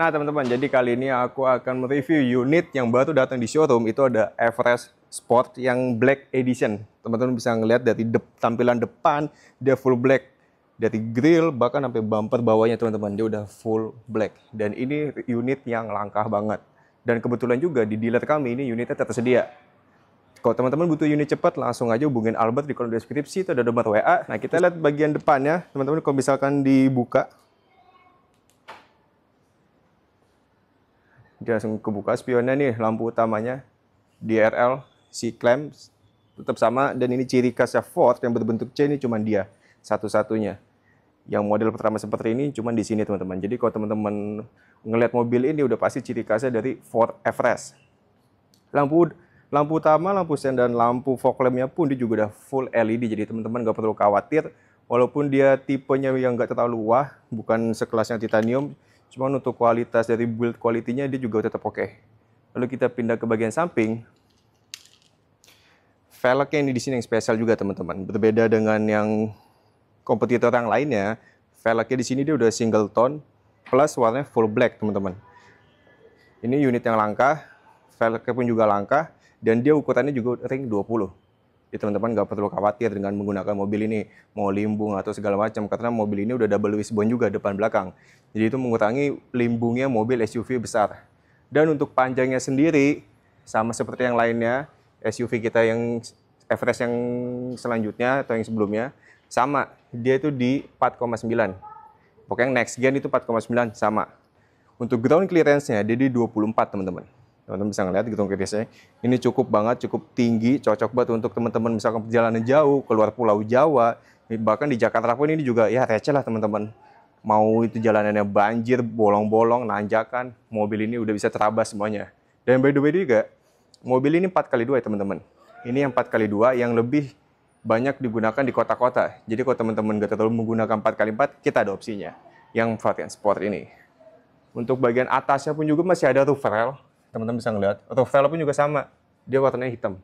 Nah teman-teman, jadi kali ini aku akan mereview unit yang baru datang di showroom. Itu ada Everest Sport yang Black Edition. Teman-teman bisa ngelihat dari tampilan depan, dia full black. Dari grill bahkan sampai bumper bawahnya teman-teman, dia udah full black. Dan ini unit yang langka banget. Dan kebetulan juga di dealer kami ini unitnya tersedia. Kalau teman-teman butuh unit cepat, langsung aja hubungin Albert di kolom deskripsi, itu ada nomor WA. Nah kita lihat bagian depannya, teman-teman kalau misalkan dibuka, dia langsung kebuka spionnya nih, lampu utamanya DRL, si clamp tetap sama, dan ini ciri khasnya Ford yang berbentuk C ini cuma dia satu-satunya. Yang model pertama seperti ini cuma di sini teman-teman. Jadi kalau teman-teman ngelihat mobil ini udah pasti ciri khasnya dari Ford Everest. Lampu utama, lampu sen, dan lampu fog lampnya pun dia juga udah full LED. Jadi teman-teman nggak perlu khawatir. Walaupun dia tipenya yang nggak terlalu wah, bukan sekelasnya titanium, cuman untuk kualitas dari build quality-nya dia juga tetap oke. Lalu kita pindah ke bagian samping. Velgnya ini di sini yang spesial juga teman-teman. Berbeda dengan yang kompetitor yang lainnya, velgnya di sini dia udah single tone plus warnanya full black teman-teman. Ini unit yang langka, velgnya pun juga langka, dan dia ukurannya juga ring 20. Jadi teman-teman nggak perlu khawatir dengan menggunakan mobil ini mau limbung atau segala macam, karena mobil ini udah double wishbone juga depan belakang. Jadi itu mengurangi limbungnya mobil SUV besar. Dan untuk panjangnya sendiri sama seperti yang lainnya, SUV kita yang Everest yang selanjutnya atau yang sebelumnya sama, dia itu di 4,9. Pokoknya next gen itu 4,9 sama. Untuk ground clearance-nya dia di 24 teman-teman. Teman-teman bisa ngeliat ground clearance-nya. Ini cukup banget, cukup tinggi, cocok banget untuk teman-teman misalkan perjalanan jauh, keluar Pulau Jawa. Bahkan di Jakarta pun ini juga ya receh lah teman-teman. Mau itu jalanannya banjir, bolong-bolong, nanjakan, mobil ini udah bisa terabas semuanya. Dan by the way juga, mobil ini 4x2 ya teman-teman. Ini yang 4x2 yang lebih banyak digunakan di kota-kota. Jadi kalau teman-teman nggak terlalu menggunakan 4x4, kita ada opsinya. Yang varian sport ini. Untuk bagian atasnya pun juga masih ada roof rail. Teman-teman bisa ngeliat. Roof rail pun juga sama. Dia warnanya hitam.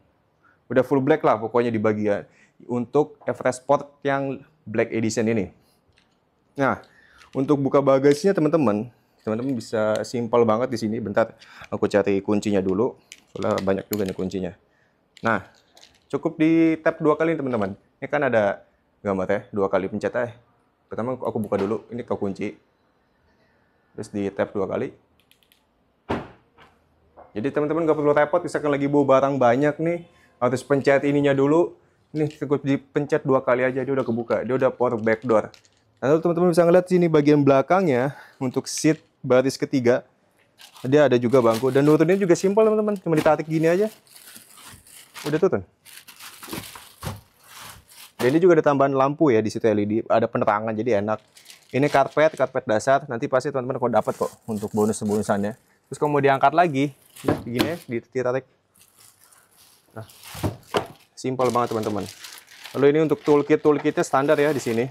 Udah full black lah pokoknya di bagian. Untuk Everest Sport yang Black Edition ini. Nah, untuk buka bagasinya teman-teman bisa simpel banget di sini. Bentar, aku cari kuncinya dulu. Soalnya banyak juga nih kuncinya. Nah, cukup di tap 2 kali teman-teman. Ini kan ada gambarnya 2 kali pencet aja. Pertama aku buka dulu, ini kekunci. Terus di tap 2 kali. Jadi teman-teman nggak perlu repot, misalkan lagi bawa barang banyak nih, harus pencet ininya dulu. Ini cukup dipencet 2 kali aja, dia udah kebuka. Dia udah power back door. Lalu teman-teman bisa ngeliat sini bagian belakangnya untuk seat baris ketiga. Dia ada juga bangku, dan turunnya juga simpel teman-teman, cuma ditarik gini aja. Udah turun. Dan ini juga ada tambahan lampu ya di situ LED, ada penerangan jadi enak. Ini karpet dasar, nanti pasti teman-teman kok dapat kok untuk bonus-bonusannya. Terus kalau mau diangkat lagi, nah begini ya, ditarik. Nah, simpel banget teman-teman. Lalu ini untuk toolkitnya standar ya di sini.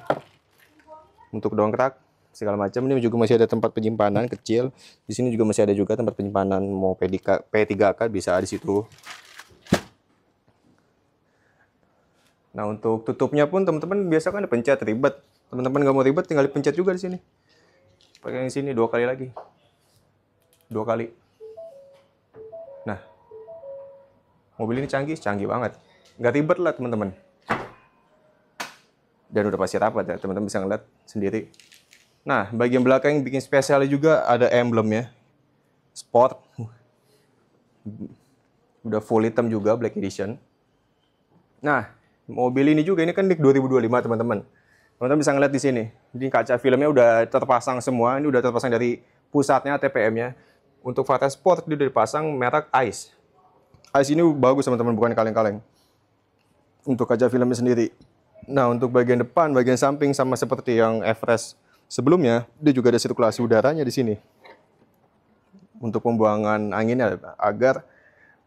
Untuk dongkrak segala macam, ini juga masih ada tempat penyimpanan kecil. Di sini juga masih ada juga tempat penyimpanan mau P3K bisa di situ. Nah untuk tutupnya pun teman-teman biasa kan ada pencet, ribet. Teman-teman nggak mau ribet, tinggal dipencet juga di sini. Pakai yang sini 2 kali lagi. 2 kali. Nah, mobil ini canggih banget. Nggak ribet lah teman-teman. Dan udah pasti rapat ya, teman-teman bisa ngeliat sendiri. Nah, bagian belakang yang bikin spesial juga ada emblemnya. Sport. Udah full hitam juga, Black Edition. Nah, mobil ini juga, ini kan di 2025 teman-teman. Teman-teman bisa ngeliat di sini. Ini kaca filmnya udah terpasang semua. Ini udah terpasang dari pusatnya, TPM-nya. Untuk varian sport dia udah dipasang merek ICE. ICE ini bagus teman-teman, bukan kaleng-kaleng. Untuk kaca filmnya sendiri. Nah, untuk bagian depan, bagian samping sama seperti yang Everest sebelumnya, dia juga ada sirkulasi udaranya di sini. Untuk pembuangan anginnya agar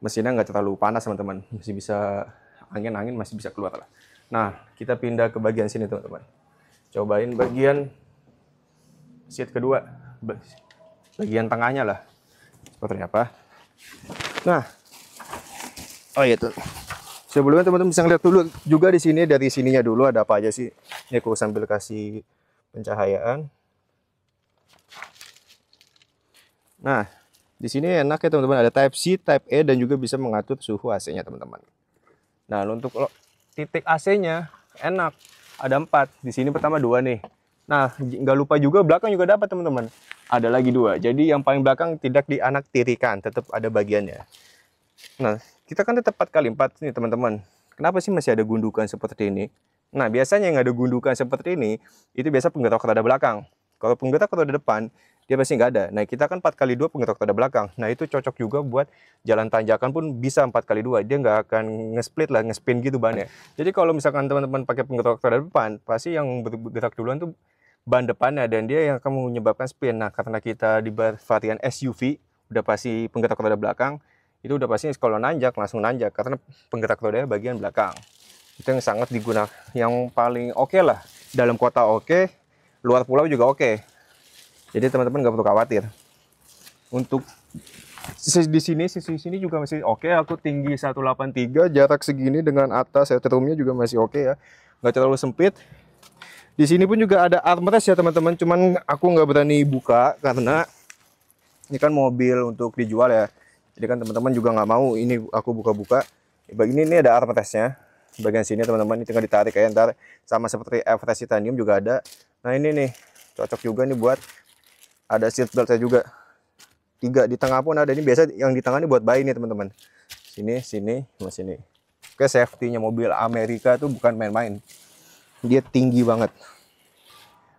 mesinnya nggak terlalu panas teman-teman. Masih bisa angin masih bisa keluar lah. Nah, kita pindah ke bagian sini teman-teman. Cobain bagian seat kedua, bagian tengahnya lah. Seperti apa? Nah, oh iya tuh. Sebelumnya teman-teman bisa ngeliat dulu juga di sini, dari sininya dulu ada apa aja sih. Ini aku sambil kasih pencahayaan. Nah, di sini enak ya teman-teman, ada Type C, Type E, dan juga bisa mengatur suhu AC-nya teman-teman. Nah, untuk titik AC-nya enak, ada 4. Di sini pertama 2 nih. Nah, nggak lupa juga belakang juga dapat teman-teman. Ada lagi 2. Jadi yang paling belakang tidak dianaktirikan, tetap ada bagiannya. Nah, kita kan tetap 4 kali 4 nih teman-teman. Kenapa sih masih ada gundukan seperti ini? Nah, biasanya yang ada gundukan seperti ini, itu biasa penggerak roda belakang. Kalau penggerak roda depan, dia pasti nggak ada. Nah, kita kan 4 kali 2 penggerak roda belakang. Nah, itu cocok juga buat jalan tanjakan pun bisa 4 kali 2. Dia nggak akan nge-split lah, nge-spin gitu bannya. Jadi kalau misalkan teman-teman pakai penggerak roda depan, pasti yang bergerak duluan tuh ban depannya, dan dia yang akan menyebabkan spin. Nah, karena kita di varian SUV, udah pasti penggerak roda belakang, itu udah pasti kalau nanjak langsung nanjak karena penggerak rodanya bagian belakang. Itu yang sangat digunakan, yang paling oke lah. Dalam kota oke, luar pulau juga oke. Jadi teman-teman nggak perlu khawatir. Untuk di sisi sini juga masih oke. Aku tinggi 183, jarak segini dengan atas headroomnya juga masih oke ya, nggak terlalu sempit. Di sini pun juga ada armrest ya teman-teman, cuman aku nggak berani buka karena ini kan mobil untuk dijual ya. Jadi kan teman-teman juga nggak mau ini aku buka-buka. Bagian ini ada armrestnya. Bagian sini teman-teman ini tinggal ditarik kayak ntar, sama seperti Everest Titanium juga ada. Nah ini nih cocok juga nih buat, ada seat beltnya juga. 3 di tengah pun ada. Ini biasa yang di tengah ini buat bayi nih teman-teman. Sini, sini, sama sini. Oke, safety-nya mobil Amerika tuh bukan main-main. Dia tinggi banget.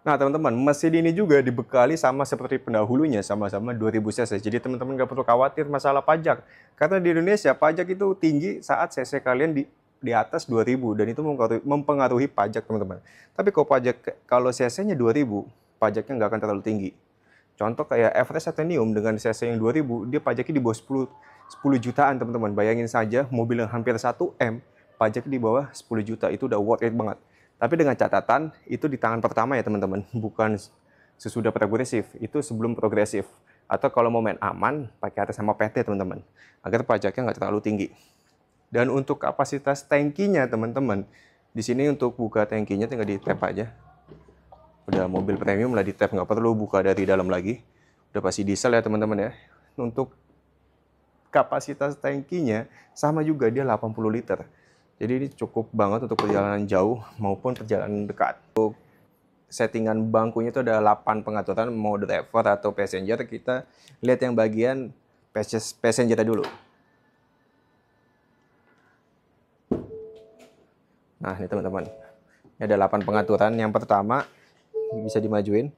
Nah teman-teman, mesin ini juga dibekali sama seperti pendahulunya, sama-sama 2000 cc. Jadi teman-teman nggak perlu khawatir masalah pajak. Karena di Indonesia pajak itu tinggi saat cc kalian di atas 2000, dan itu mempengaruhi pajak teman-teman. Tapi kalau cc-nya 2000, pajaknya nggak akan terlalu tinggi. Contoh kayak Everest Titanium dengan cc yang 2000, dia pajaknya di bawah 10 jutaan teman-teman. Bayangin saja mobil yang hampir 1M, pajaknya di bawah 10 juta, itu udah worth it banget. Tapi dengan catatan, itu di tangan pertama ya teman-teman, bukan sesudah progresif, itu sebelum progresif. Atau kalau mau main aman, pakai atas sama PT teman-teman, agar pajaknya nggak terlalu tinggi. Dan untuk kapasitas tangkinya teman-teman, di sini untuk buka tangkinya tinggal di tap aja. Udah mobil premium lah, di tap, nggak perlu buka dari dalam lagi. Udah pasti diesel ya teman-teman ya. Untuk kapasitas tangkinya sama juga, dia 80 liter. Jadi ini cukup banget untuk perjalanan jauh maupun perjalanan dekat. Untuk settingan bangkunya itu ada 8 pengaturan, mau driver atau passenger. Kita lihat yang bagian passenger dulu. Nah ini teman-teman, ini ada 8 pengaturan. Yang pertama bisa dimajuin,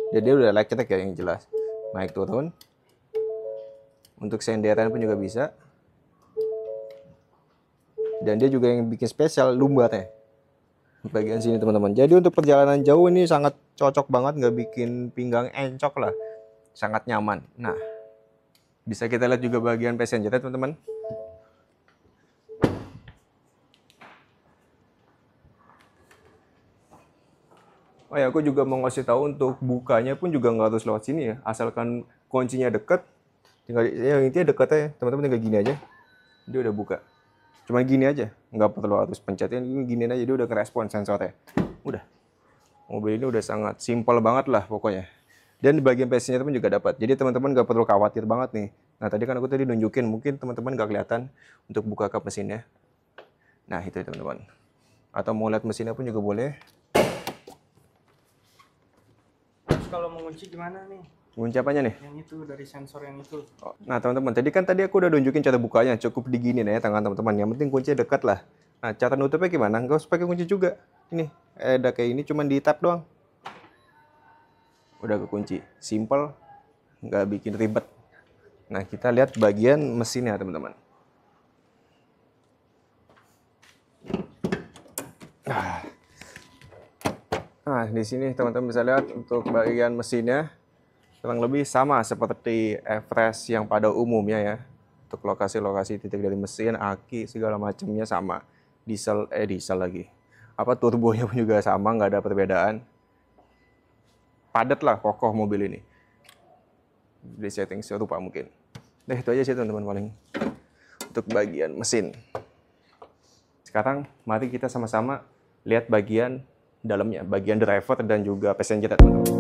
jadi dia udah elektrik ya, yang jelas. Naik turun. Untuk senderan pun juga bisa. Dan dia juga yang bikin spesial lumbarnya bagian sini teman-teman. Jadi untuk perjalanan jauh ini sangat cocok banget, nggak bikin pinggang encok lah, sangat nyaman. Nah bisa kita lihat juga bagian passenger teman-teman. Oh ya, aku juga mau ngasih tahu untuk bukanya pun juga nggak harus lewat sini ya, asalkan kuncinya deket, tinggal ya intinya deket aja teman-teman, tinggal gini aja dia udah buka. Cuma gini aja, nggak perlu harus pencetin, gini aja dia udah ngerespon sensornya. Udah, mobil ini udah sangat simpel banget lah pokoknya. Dan di bagian passenger pun juga dapat, jadi teman-teman nggak perlu khawatir banget nih. Nah tadi kan aku tadi nunjukin, mungkin teman-teman nggak kelihatan untuk buka kap mesinnya. Nah itu teman-teman, atau mau lihat mesinnya pun juga boleh. Kalau mengunci gimana nih? Kunci apanya nih? Yang itu dari sensor yang itu. Nah teman-teman, tadi aku udah nunjukin cara bukanya, cukup digini nih ya tangan teman-teman. Yang penting kuncinya dekat lah. Nah cara nutupnya gimana? Nggak usah pakai kunci juga. Ini ada kayak ini, cuman di tap doang. Udah kekunci, simple, nggak bikin ribet. Nah kita lihat bagian mesinnya teman-teman. Nah di sini teman-teman bisa lihat untuk bagian mesinnya kurang lebih sama seperti Everest yang pada umumnya ya. Untuk lokasi-lokasi titik dari mesin, aki segala macamnya sama. Diesel lagi. Apa turbonya pun juga sama, nggak ada perbedaan. Padat lah, kokoh mobil ini. Di setting serupa mungkin. Nah itu aja sih teman-teman paling untuk bagian mesin. Sekarang mari kita sama-sama lihat bagian dalamnya, bagian driver dan juga passenger teman-teman.